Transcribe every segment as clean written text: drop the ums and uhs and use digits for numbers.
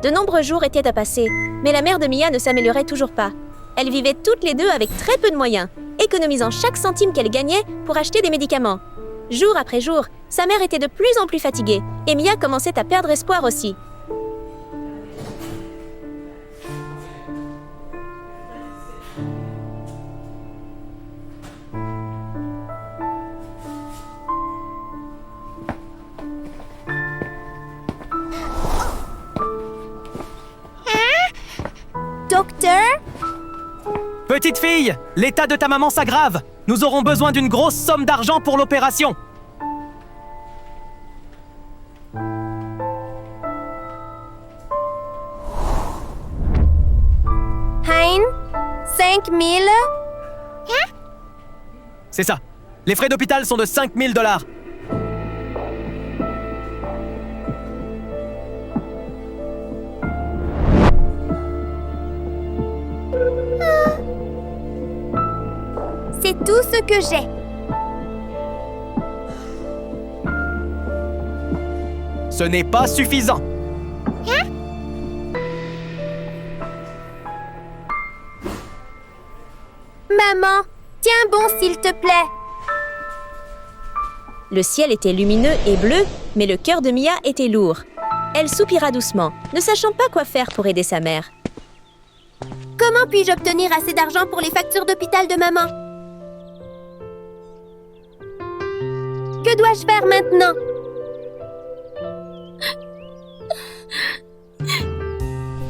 De nombreux jours étaient à passer, mais la mère de Mia ne s'améliorait toujours pas. Elles vivaient toutes les deux avec très peu de moyens, économisant chaque centime qu'elle gagnait pour acheter des médicaments. Jour après jour, sa mère était de plus en plus fatiguée, et Mia commençait à perdre espoir aussi. Docteur? Petite fille, l'état de ta maman s'aggrave. Nous aurons besoin d'une grosse somme d'argent pour l'opération. Hein? 5 000? C'est ça. Les frais d'hôpital sont de 5 000 $. C'est tout ce que j'ai. Ce n'est pas suffisant. Maman, tiens bon s'il te plaît. Le ciel était lumineux et bleu, mais le cœur de Mia était lourd. Elle soupira doucement, ne sachant pas quoi faire pour aider sa mère. Comment puis-je obtenir assez d'argent pour les factures d'hôpital de maman? Que dois-je faire maintenant?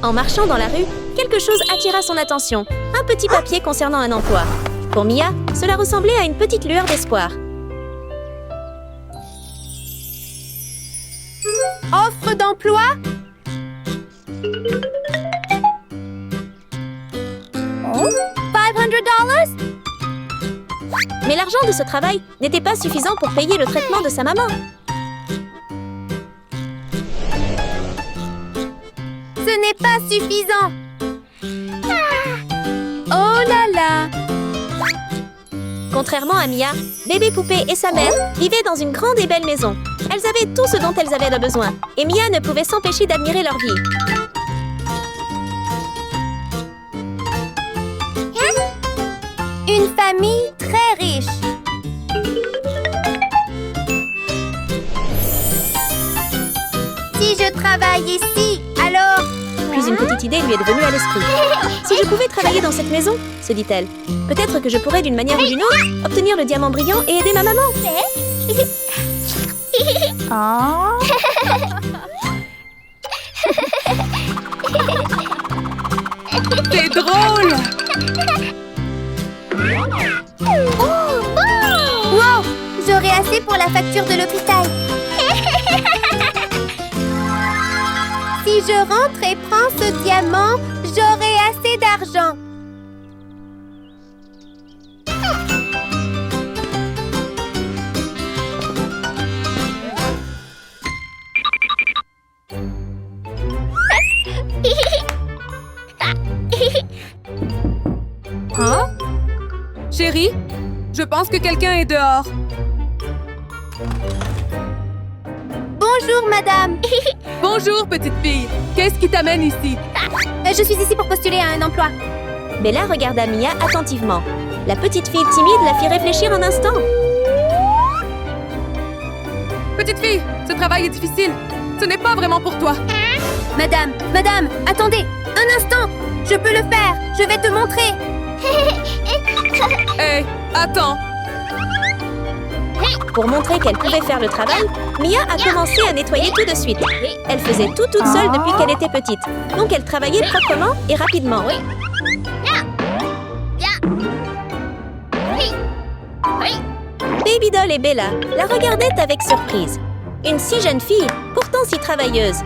En marchant dans la rue, quelque chose attira son attention, un petit papier concernant un emploi. Pour Mia, cela ressemblait à une petite lueur d'espoir. Offre d'emploi? $500? Mais l'argent de ce travail n'était pas suffisant pour payer le traitement de sa maman. Ce n'est pas suffisant. Oh là là! Contrairement à Mia, Bébé Poupée et sa mère vivaient dans une grande et belle maison. Elles avaient tout ce dont elles avaient besoin, et Mia ne pouvait s'empêcher d'admirer leur vie. Une famille très riche. Si je travaille ici, alors... Puis une petite idée lui est devenue à l'esprit. Si je pouvais travailler dans cette maison, se dit-elle, peut-être que je pourrais d'une manière ou d'une autre obtenir le diamant brillant et aider ma maman. C'est drôle! Wow! J'aurai assez pour la facture de l'hôpital. Si je rentre et prends ce diamant, j'aurai assez d'argent. Hein? Chérie, je pense que quelqu'un est dehors. Bonjour, madame. Bonjour, petite fille. Qu'est-ce qui t'amène ici? Je suis ici pour postuler à un emploi. Bella regarda Mia attentivement. La petite fille timide la fit réfléchir un instant. Petite fille, ce travail est difficile. Ce n'est pas vraiment pour toi. Madame, attendez, un instant. Je peux le faire. Je vais te montrer. Hé, attends. Pour montrer qu'elle pouvait faire le travail, Mia a commencé à nettoyer tout de suite. Elle faisait tout toute seule depuis qu'elle était petite, donc elle travaillait proprement et rapidement. Baby Doll et Bella la regardaient avec surprise. Une si jeune fille, pourtant si travailleuse.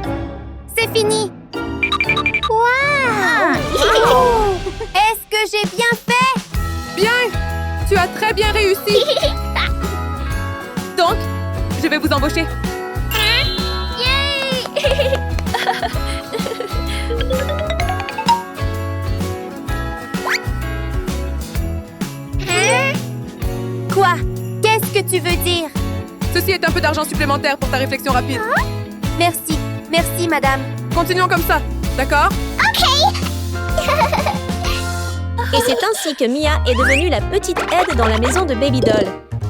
C'est fini. Wow! Est-ce que j'ai bien fait? Bien! Tu as très bien réussi. Donc, je vais vous embaucher. Quoi? Qu'est-ce que tu veux dire? Ceci est un peu d'argent supplémentaire pour ta réflexion rapide. Merci, madame. Continuons comme ça. d'accord? Et c'est ainsi que Mia est devenue la petite aide dans la maison de Baby Doll.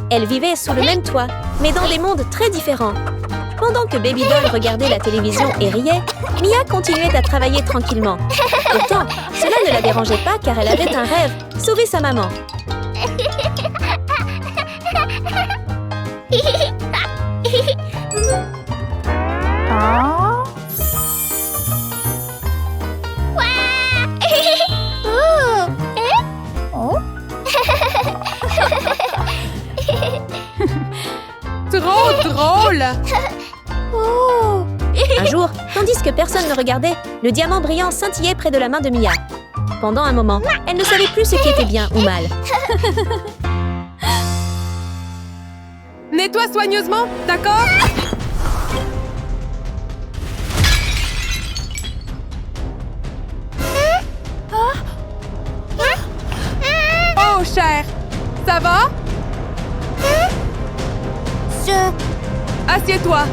Elle vivait sous le même toit, mais dans des mondes très différents. Pendant que Baby Doll regardait la télévision et riait, Mia continuait à travailler tranquillement. Pourtant, cela ne la dérangeait pas car elle avait un rêve, sauver sa maman. Trop drôle! Un jour, tandis que personne ne regardait, le diamant brillant scintillait près de la main de Mia. Pendant un moment, elle ne savait plus ce qui était bien ou mal. Nettoie soigneusement, d'accord? Oh, cher! Ça va? Assieds-toi!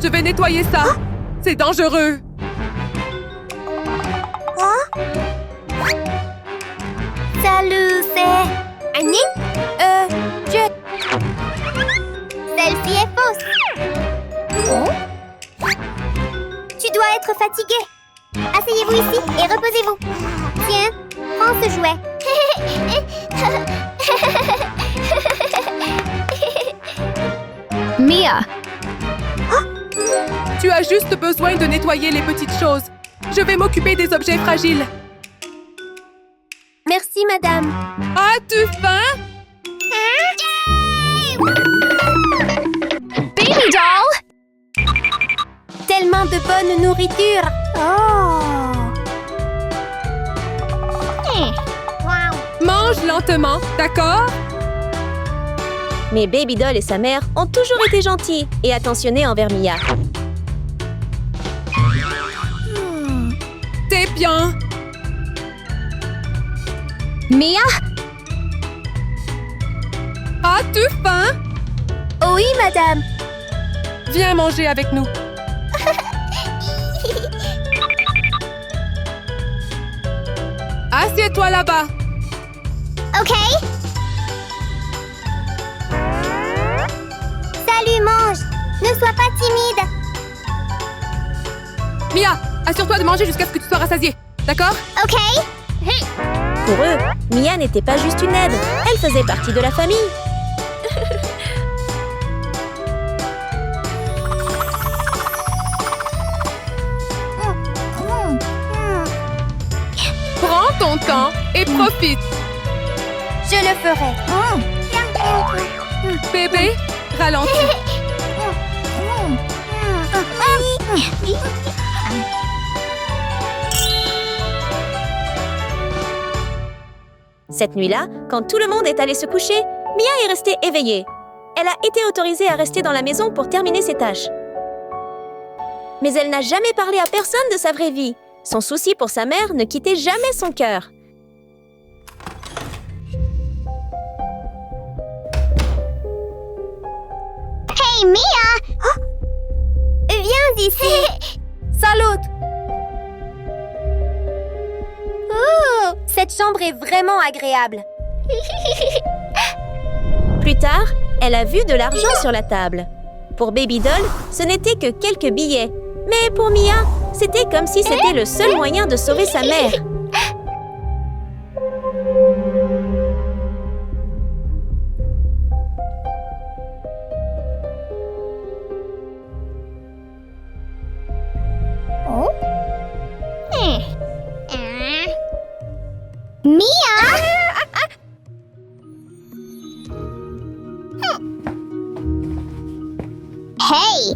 Je vais nettoyer ça! C'est dangereux! Salut, c'est Annie? Celle-ci est fausse. Tu dois être fatigué. Asseyez-vous ici et reposez-vous. Tiens, prends ce jouet. Mia, Tu as juste besoin de nettoyer les petites choses. Je vais m'occuper des objets fragiles. Merci, madame. As-tu faim? Baby Doll! Tellement de bonne nourriture. Mange lentement, d'accord? Mais Baby Doll et sa mère ont toujours été gentils et attentionnés envers Mia. T'es bien. Mia, As-tu faim? Oui, madame. Viens manger avec nous. Assieds-toi là-bas. OK. Salut, mange. Ne sois pas timide. Mia, assure-toi de manger jusqu'à ce que tu sois rassasiée. D'accord? OK. Pour eux, Mia n'était pas juste une aide, elle faisait partie de la famille. Prends ton temps et profite. Je le ferai. Bébé, ralentis. Cette nuit-là, quand tout le monde est allé se coucher, Mia est restée éveillée. Elle a été autorisée à rester dans la maison pour terminer ses tâches. Mais elle n'a jamais parlé à personne de sa vraie vie. Son souci pour sa mère ne quittait jamais son cœur. Hey, Mia! Viens ici. Salut. Oh, cette chambre est vraiment agréable. Plus tard, elle a vu de l'argent sur la table. Pour Baby Doll, ce n'était que quelques billets. Mais pour Mia, c'était comme si c'était le seul moyen de sauver sa mère. Mia! Hey!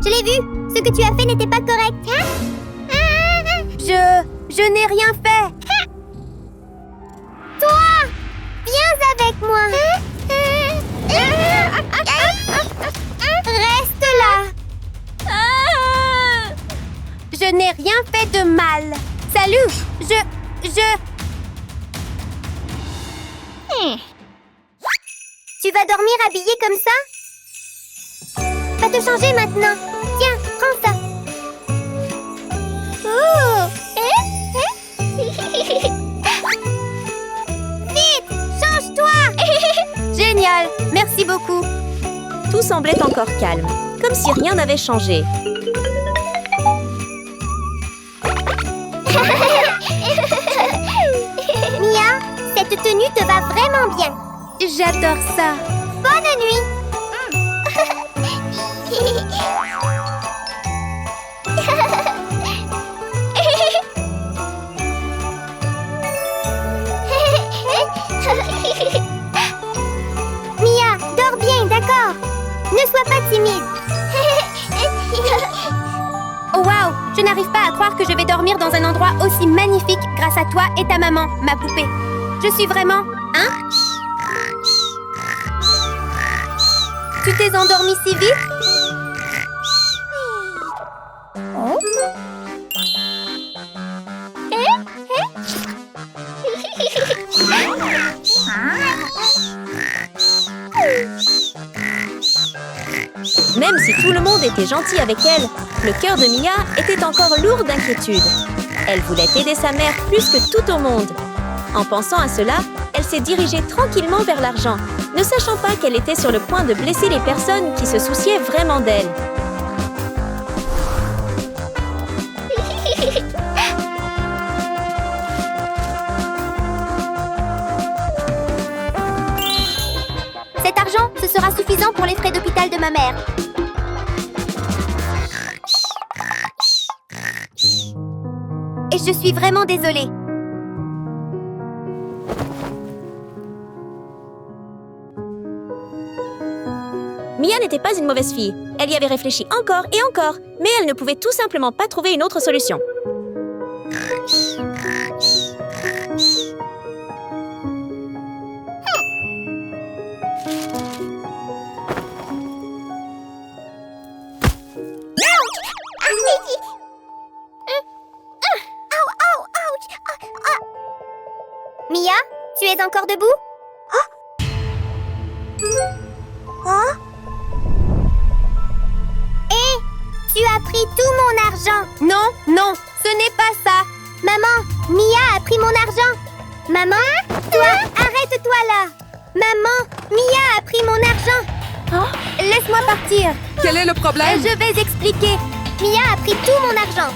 Je l'ai vu! Ce que tu as fait n'était pas correct. Je n'ai rien fait. Toi! Viens avec moi. Reste là. Je n'ai rien fait de mal. Salut! Tu vas dormir habillée comme ça? Pas te changer maintenant. Tiens, prends ça. Oh. Vite, change-toi. Génial, merci beaucoup. Tout semblait encore calme, comme si rien n'avait changé. Mia, cette tenue te va vraiment bien. J'adore ça. Bonne nuit. Mia, dors bien, d'accord? Ne sois pas timide. Oh wow, je n'arrive pas à croire que je vais dormir dans un endroit aussi magnifique grâce à toi et ta maman, ma poupée. Je suis vraiment... Hein? Tu t'es endormie si vite? Même si tout le monde était gentil avec elle, le cœur de Mia était encore lourd d'inquiétude. Elle voulait aider sa mère plus que tout au monde. En pensant à cela, elle s'est dirigée tranquillement vers l'argent, ne sachant pas qu'elle était sur le point de blesser les personnes qui se souciaient vraiment d'elle. Cet argent, ce sera suffisant pour les frais d'hôpital de ma mère. Et je suis vraiment désolée. Mia n'était pas une mauvaise fille. Elle y avait réfléchi encore et encore, mais elle ne pouvait tout simplement pas trouver une autre solution. Mia, tu es encore debout? Hé, tu as pris tout mon argent. Non, non, ce n'est pas ça. Maman, Mia a pris mon argent. Maman, toi, arrête-toi là. Maman, Mia a pris mon argent. Laisse-moi partir. Quel est le problème? Je vais expliquer. Mia a pris tout mon argent.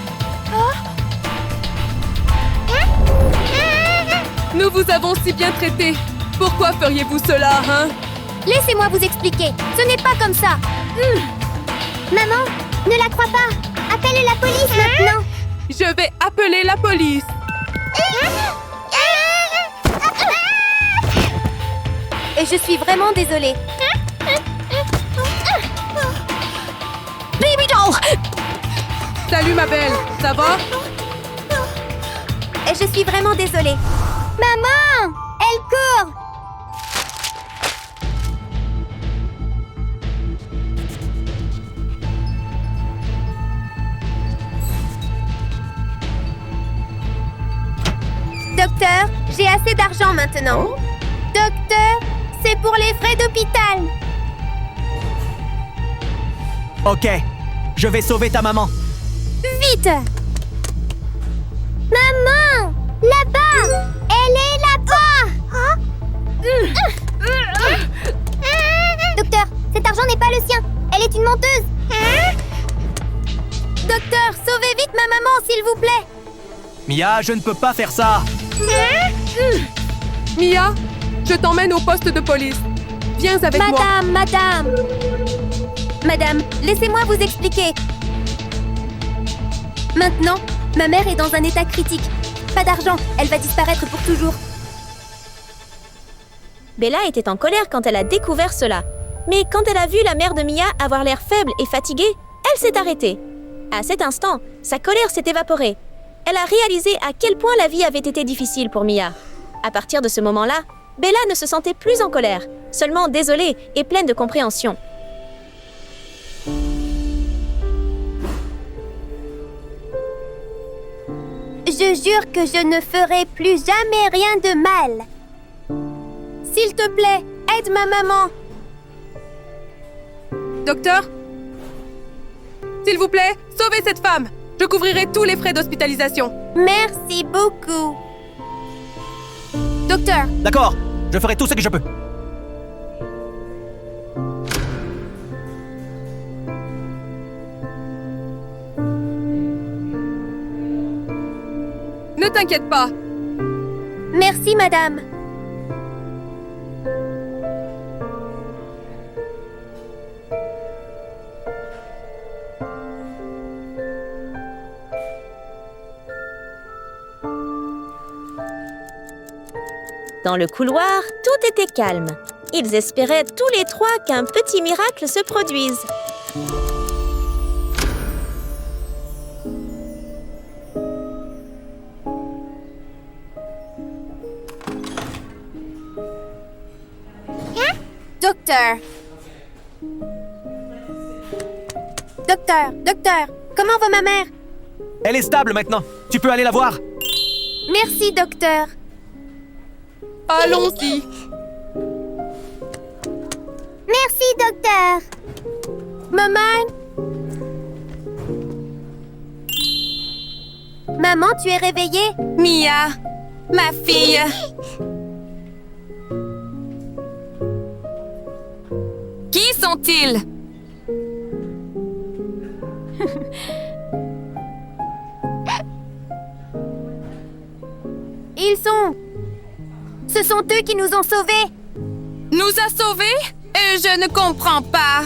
Nous vous avons si bien traité. Pourquoi feriez-vous cela, hein? Laissez-moi vous expliquer. Ce n'est pas comme ça. Maman, ne la crois pas. Appelle la police maintenant. Je vais appeler la police. Et je suis vraiment désolée. Baby doll! Salut ma belle, ça va? Et je suis vraiment désolée. Maman! Elle court! Docteur, j'ai assez d'argent maintenant. Docteur, c'est pour les frais d'hôpital. Ok, je vais sauver ta maman. Vite! Maman! Là-bas! Elle est là-bas! Docteur, cet argent n'est pas le sien. Elle est une menteuse. Docteur, sauvez vite ma maman, s'il vous plaît. Mia, je ne peux pas faire ça. Mia, je t'emmène au poste de police. Viens avec moi. Madame, laissez-moi vous expliquer. Maintenant, ma mère est dans un état critique. Pas d'argent, elle va disparaître pour toujours. Bella était en colère quand elle a découvert cela. Mais quand elle a vu la mère de Mia avoir l'air faible et fatiguée, elle s'est arrêtée. À cet instant, sa colère s'est évaporée. Elle a réalisé à quel point la vie avait été difficile pour Mia. À partir de ce moment-là, Bella ne se sentait plus en colère, seulement désolée et pleine de compréhension. Je jure que je ne ferai plus jamais rien de mal. S'il te plaît, aide ma maman. Docteur, S'il vous plaît, sauvez cette femme. Je couvrirai tous les frais d'hospitalisation. Merci beaucoup. Docteur, D'accord, je ferai tout ce que je peux. Ne t'inquiète pas. merci madame. Dans le couloir, tout était calme. Ils espéraient tous les trois qu'un petit miracle se produise. Docteur. Docteur, comment va ma mère? Elle est stable maintenant. Tu peux aller la voir. Merci, docteur. Allons-y. Merci, docteur. Maman? Maman, tu es réveillée? Mia, ma fille. Qui sont-ils? Ce sont eux qui nous ont sauvés. Nous a sauvés? Et je ne comprends pas.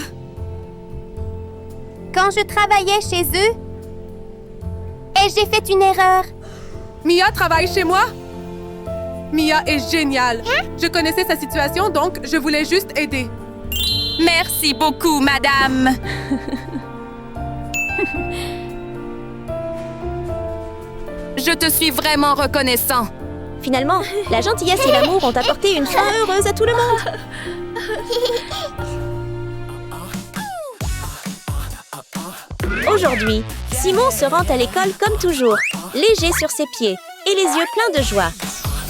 Quand je travaillais chez eux, et j'ai fait une erreur. Mia travaille chez moi? Mia est géniale. Je connaissais sa situation, donc je voulais juste aider. Merci beaucoup, madame. Je te suis vraiment reconnaissant. Finalement, la gentillesse et l'amour ont apporté une fin heureuse à tout le monde. Aujourd'hui, Simon se rend à l'école comme toujours, léger sur ses pieds et les yeux pleins de joie.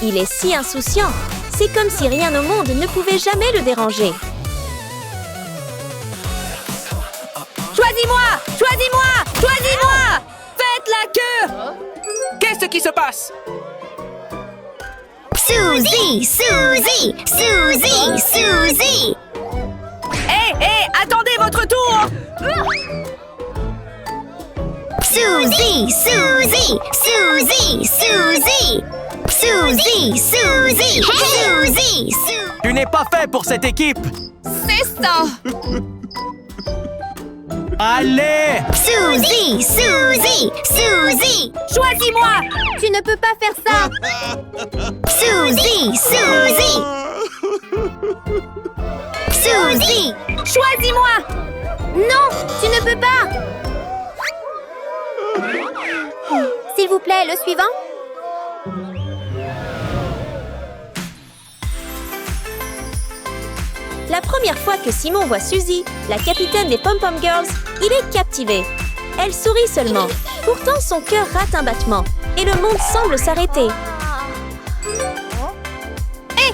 Il est si insouciant, c'est comme si rien au monde ne pouvait jamais le déranger. Choisis-moi! Choisis-moi! Choisis-moi! Faites la queue! Qu'est-ce qui se passe? Suzy! Suzy! Suzy! Suzy! Hé, attendez votre tour! Suzy! Suzy! Suzy! Suzy! Suzy! Suzy! Suzy! Suzy! Tu n'es pas fait pour cette équipe. C'est ça! Allez! Suzy! Suzy! Suzy! Choisis-moi! Tu ne peux pas faire ça! Suzy! Suzy! Suzy! Choisis-moi! Non! Tu ne peux pas! S'il vous plaît, le suivant? La première fois que Simon voit Suzy, la capitaine des Pom Pom Girls, il est captivé. Elle sourit seulement. Pourtant, son cœur rate un battement et le monde semble s'arrêter. Hé!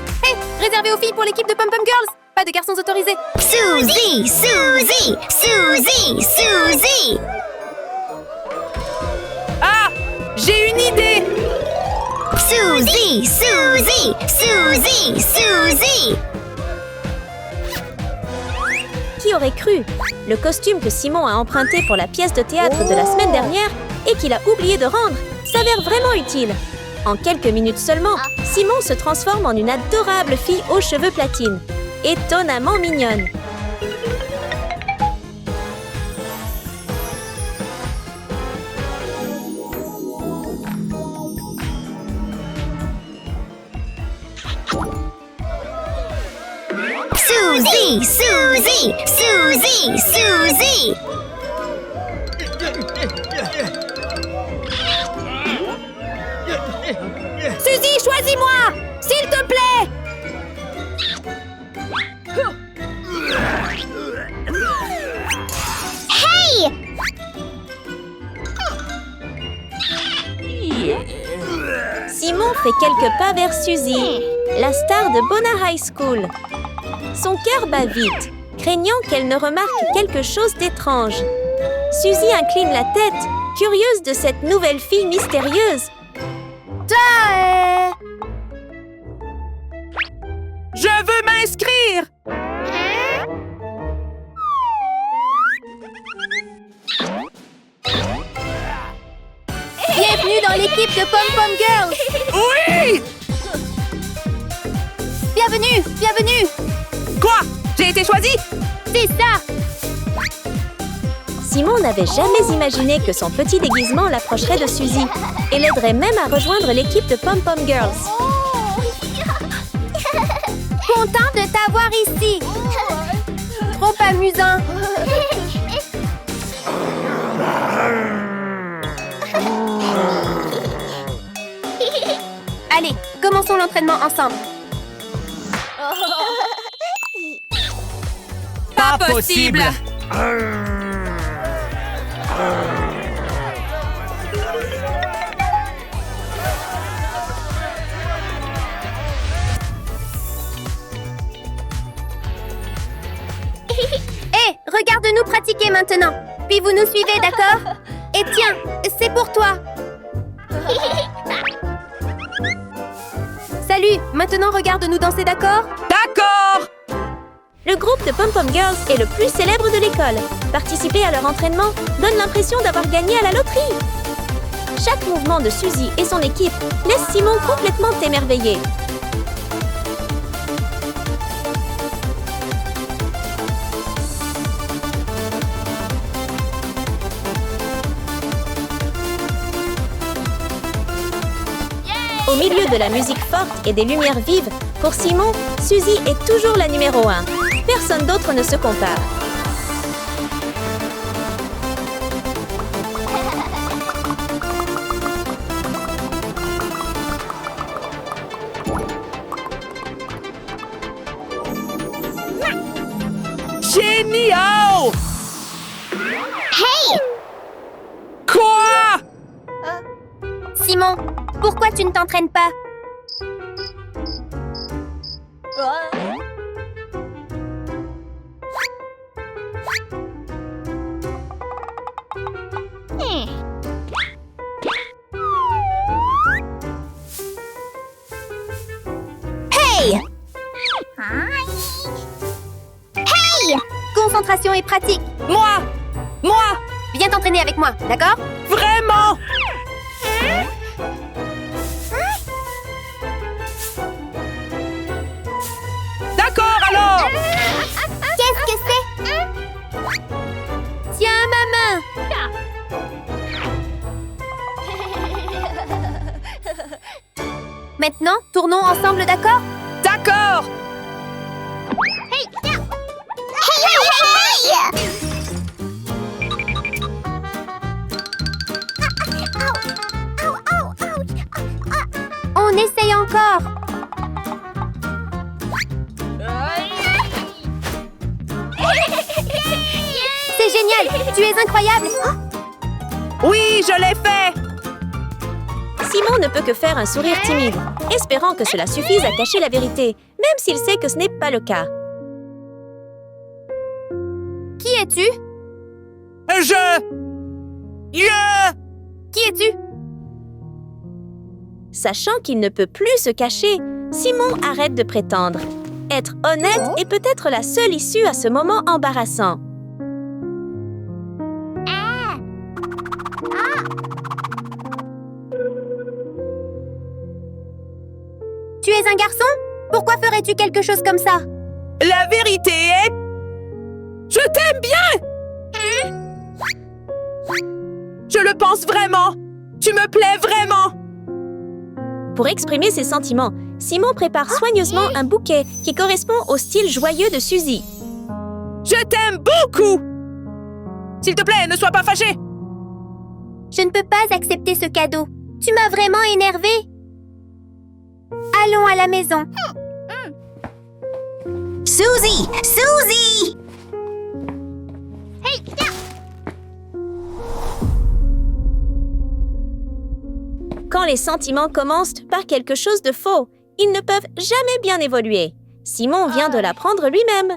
Réservé aux filles pour l'équipe de Pom Pom Girls! Pas de garçons autorisés! Suzy! Suzy! Suzy! Suzy! Ah! J'ai une idée! Suzy! Suzy! Suzy! Suzy! Qui aurait cru? Le costume que Simon a emprunté pour la pièce de théâtre de la semaine dernière et qu'il a oublié de rendre s'avère vraiment utile. En quelques minutes seulement, Simon se transforme en une adorable fille aux cheveux platine. Étonnamment mignonne. Suzy! Suzy! Suzy! Suzy! Suzy, choisis-moi! S'il te plaît! Hey! Simon fait quelques pas vers Suzy, la star de Bona High School. Son cœur bat vite, craignant qu'elle ne remarque quelque chose d'étrange. Suzy incline la tête, curieuse de cette nouvelle fille mystérieuse. Je veux m'inscrire! Bienvenue dans l'équipe de Pom Pom Girls. Oui! Bienvenue, bienvenue. Quoi? J'ai été choisie? C'est ça. Simon n'avait jamais imaginé que son petit déguisement l'approcherait de Suzy et l'aiderait même à rejoindre l'équipe de Pom Pom Girls. Content de t'avoir ici. Trop amusant. Allez, commençons l'entraînement ensemble. Pas possible! Hé, regarde-nous pratiquer maintenant. Puis vous nous suivez, d'accord? Et tiens, c'est pour toi. Salut, maintenant regarde-nous danser, d'accord? D'accord! Le groupe de Pom Pom Girls est le plus célèbre de l'école. Participer à leur entraînement donne l'impression d'avoir gagné à la loterie. Chaque mouvement de Suzy et son équipe laisse Simon complètement émerveillé. Au milieu de la musique forte et des lumières vives, pour Simon, Suzy est toujours la numéro 1. Personne d'autre ne se compare. Génial! Hey! Quoi? Simon, pourquoi tu ne t'entraînes pas? Hey! Hey! Concentration et pratique. Moi! Viens t'entraîner avec moi, d'accord? Vraiment? D'accord alors! Qu'est-ce que c'est? Tiens ma main. Maintenant, tournons ensemble, d'accord? D'accord! On essaye encore. C'est génial. Tu es incroyable. Oui, je l'ai fait! Simon ne peut que faire un sourire timide, espérant que cela suffise à cacher la vérité, même s'il sait que ce n'est pas le cas. Qui es-tu? Qui es-tu? Sachant qu'il ne peut plus se cacher, Simon arrête de prétendre. Être honnête est peut-être la seule issue à ce moment embarrassant. Tu es un garçon? Pourquoi ferais-tu quelque chose comme ça? La vérité est... Je t'aime bien! Je le pense vraiment! Tu me plais vraiment! Pour exprimer ses sentiments, Simon prépare soigneusement un bouquet qui correspond au style joyeux de Suzy. Je t'aime beaucoup! S'il te plaît, ne sois pas fâché! Je ne peux pas accepter ce cadeau. Tu m'as vraiment énervée. Allons à la maison. Suzy! Suzy! Quand les sentiments commencent par quelque chose de faux, ils ne peuvent jamais bien évoluer. Simon vient de l'apprendre lui-même.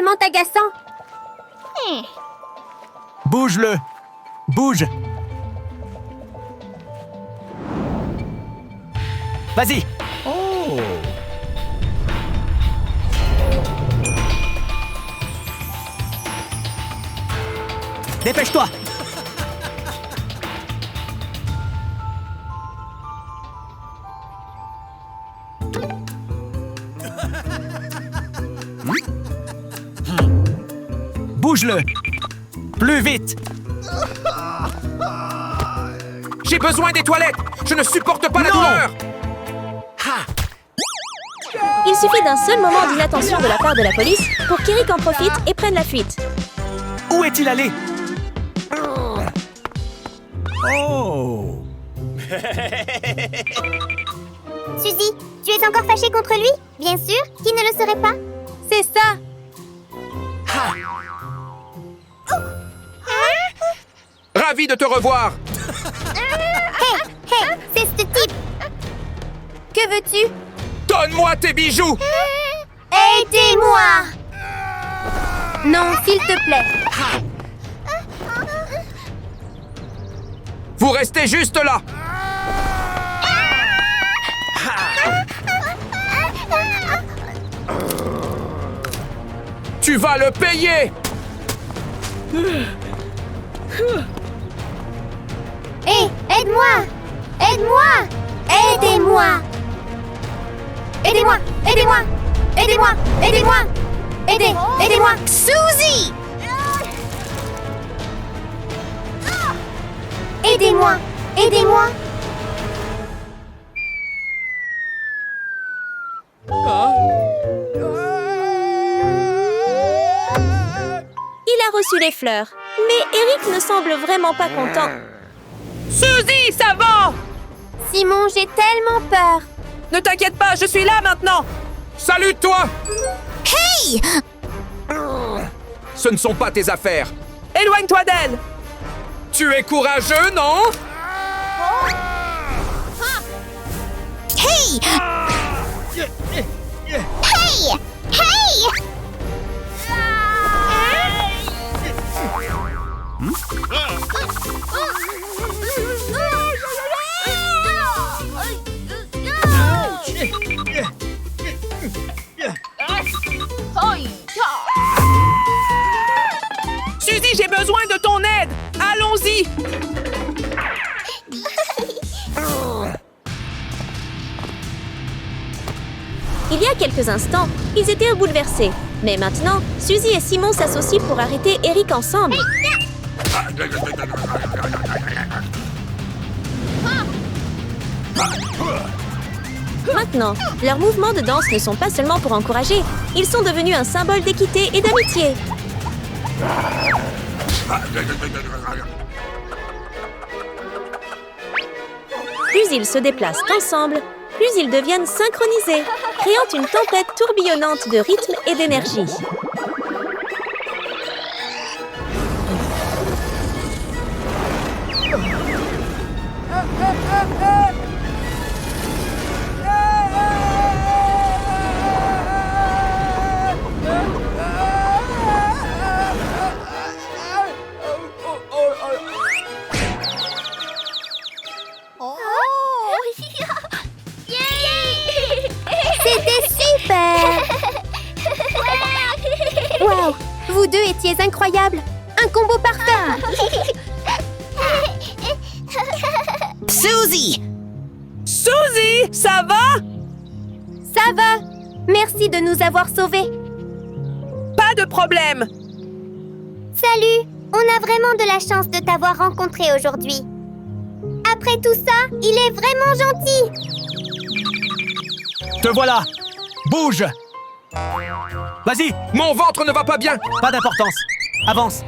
tellement agaçant. Bouge-le! Bouge! Vas-y! Dépêche-toi! Bouge-le! Plus vite! J'ai besoin des toilettes! Je ne supporte pas la Non. douleur! Il suffit d'un seul moment d'inattention de la part de la police pour qu'Eric en profite et prenne la fuite. Où est-il allé? Suzy, tu es encore fâchée contre lui? Bien sûr, qui ne le serait pas? C'est ça. Ravi de te revoir! Hé, c'est ce type. Que veux-tu? Donne-moi tes bijoux! Aidez-moi! Non, s'il te plaît. Vous restez juste là! Tu vas le payer! Hé, aide-moi! Aide-moi! Aidez-moi! Aidez-moi! Aidez-moi! Aidez-moi! Aidez-moi! Aidez-moi! Suzy! Aidez-moi! Aidez-moi! Il a reçu les fleurs, mais Eric ne semble vraiment pas content. Suzy, ça va! Simon, j'ai tellement peur! Ne t'inquiète pas, je suis là maintenant! Salut toi! Hey! Ce ne sont pas tes affaires! Éloigne-toi d'elle! Tu es courageux, non? Hey! Hey! Hey! Suzy, j'ai besoin de ton aide! Allons-y! Il y a quelques instants, ils étaient bouleversés. Mais maintenant, Suzy et Simon s'associent pour arrêter Eric ensemble. Maintenant, leurs mouvements de danse ne sont pas seulement pour encourager, ils sont devenus un symbole d'équité et d'amitié. Plus ils se déplacent ensemble, plus ils deviennent synchronisés, créant une tempête tourbillonnante de rythme et d'énergie. C'était super! Wow! Vous deux étiez incroyables! Un combo parfait! Suzy, ça va? Ça va! Merci de nous avoir sauvés! Pas de problème! Salut! On a vraiment de la chance de t'avoir rencontré aujourd'hui. Après tout ça, il est vraiment gentil! Te voilà! Bouge! Vas-y! Mon ventre ne va pas bien! Pas d'importance! Avance!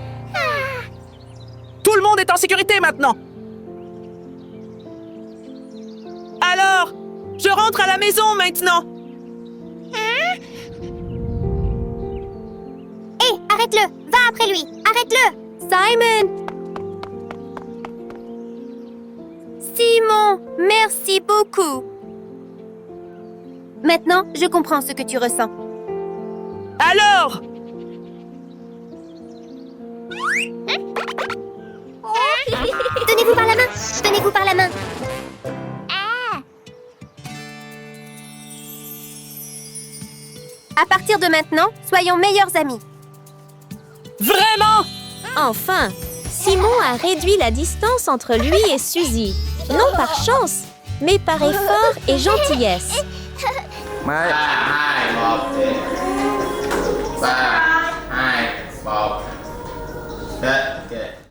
Tout le monde est en sécurité maintenant! Alors, je rentre à la maison maintenant! Hé, arrête-le! Va après lui! Arrête-le! Simon! Simon, merci beaucoup! Maintenant, je comprends ce que tu ressens. Alors, Tenez-vous par la main. Tenez-vous par la main. À partir de maintenant, soyons meilleurs amis. Vraiment? Enfin, Simon a réduit la distance entre lui et Suzy. Non par chance, mais par effort et gentillesse. ให้บอกให้บอกและ